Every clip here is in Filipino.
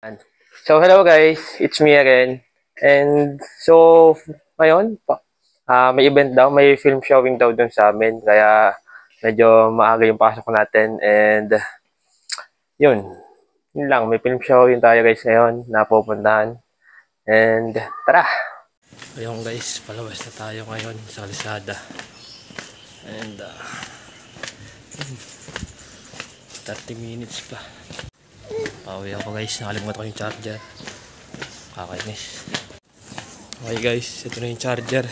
So, hello guys, it's me again. And so, ngayon, may event daw, may film showing daw dun sa amin. Kaya, medyo maaga yung pasok natin. And, yun, yun lang, may film showing tayo guys ngayon na pupuntahan. And, tara! Ayun guys, palabas na tayo ngayon sa Lazada. And, 30 minutes pa. Pauwi ako guys, nakalimutan ko yung charger. Kakainis. Okay guys, ito na yung charger.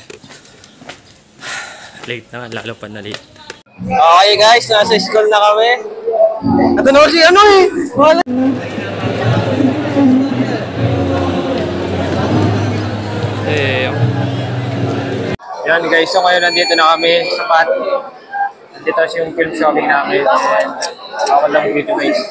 Late na, lalo pa na late. Okay guys, nasa school na kami. Ito na si ano eh. Wala. Yan guys, so ngayon nandito na kami sa PAT. Nandito kasi yung film showing namin. Ako lang video guys.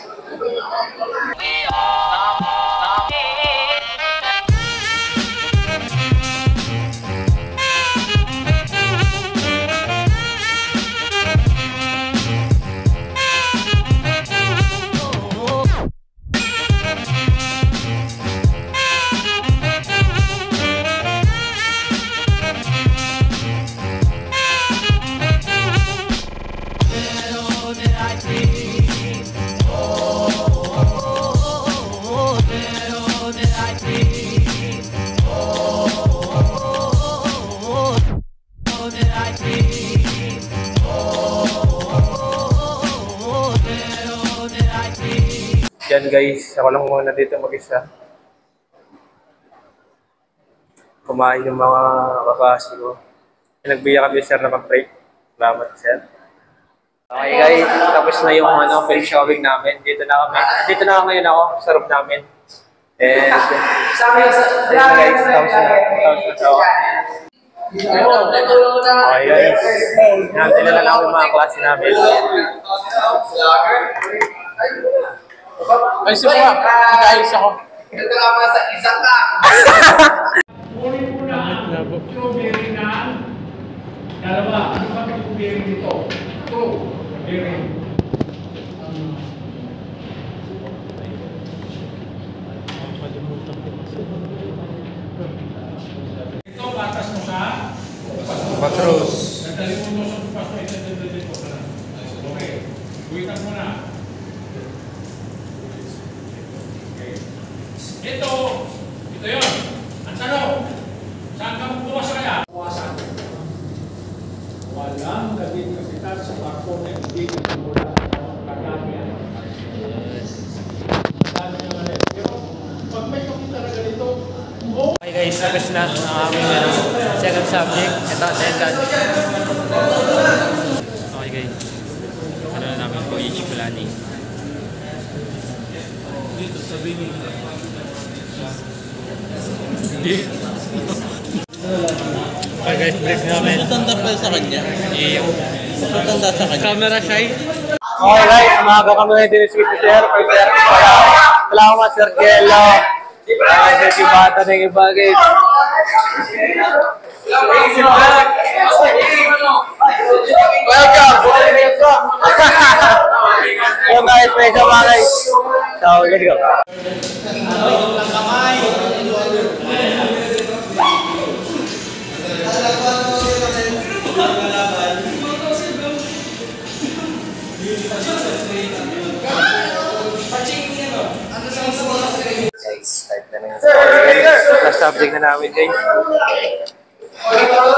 Yan guys, ako lang muna dito mag-isa. Kumain yung mga kakasi ko. Nagbiya kami sir na mag-break. Salamat sir. Okay guys, tapos na yung film showing namin. Dito na ngayon ako sa room namin. And guys, tapos na. Okay guys, nandito na lang yung mga klase namin. Ay, siya po. Nag-ayos ako. Ito nga pa sa isang ka. Bearing na. Dalawa. Ano ba yung bearing dito? Ito. Bearing. Ito, batas mo sa? Patros. Nagdali mo sa bukas mo. Ito dito. Okay. Buwitan mo na. Ito yun. Ang tanong, saan ka magbuwas kaya? Buwasan. Walang kadikasitan sa barko na hindi mula sa kagamian. Pero pag may pakita na ganito, Okay guys, tapos na ang aming second subject. Ito, attendance. Okay guys, ano na namin po each planning. dito sabihin ka. Okay guys, break namin. Matanda pa sa kanya. Iyo. Matanda sa kanya. Camera shy. Okay guys, umaga kami ngayon din si Sir. Salamat Sir Kelo. Sir Kibata na yung iba guys. Welcome! Yung guys, may sama guys. So, let's go. Start na lang. Last subject na namin guys.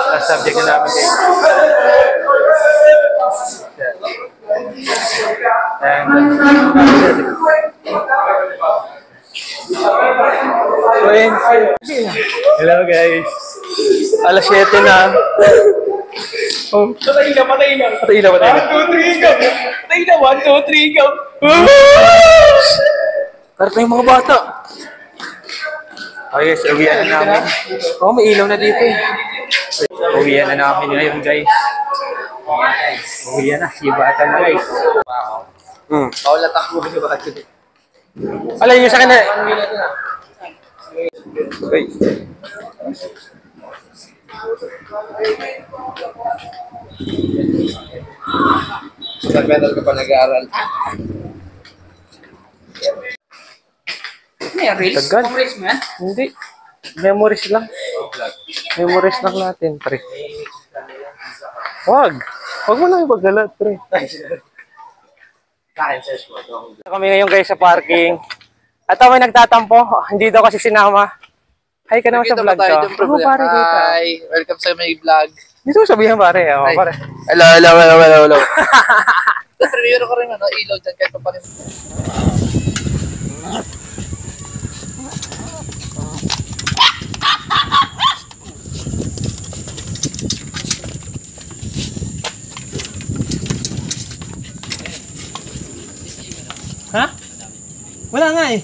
Last subject na namin guys. And hello guys. Alas 7 na. Oh, patay na. 1, 2, 3, go! Patay na, 1, 2, 3, go! Karap na yung mga bata. Okay, so uwian na namin. Oh, may ilaw na dito eh. Uwian na namin ngayon guys. Uwian na, sibata na guys. Kaulat ako yung bata. Alay nyo sa akin na. Okay. Sa medal ka pa nag-aaral. Ano yan, Reels? Tagal. Pang Reels mo yan? Hindi. Memories lang. Memories lang natin, pre. Wag. Wag mo lang ibagalat, pre. Kami ngayon guys sa parking. At may nagtatampo. Hindi daw kasi sinama. Hi ka naman sa vlog ko. Oo, pare, kita. Hi, welcome sa may vlog. Dito mo sabihin, pare. Oo, Hi. pare. Hello. Review ko rin ano, ilaw dyan kahit pa rin. Ha? Wala nga eh.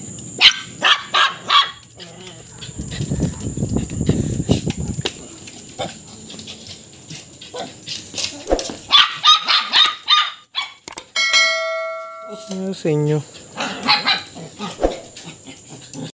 Ano sa inyo?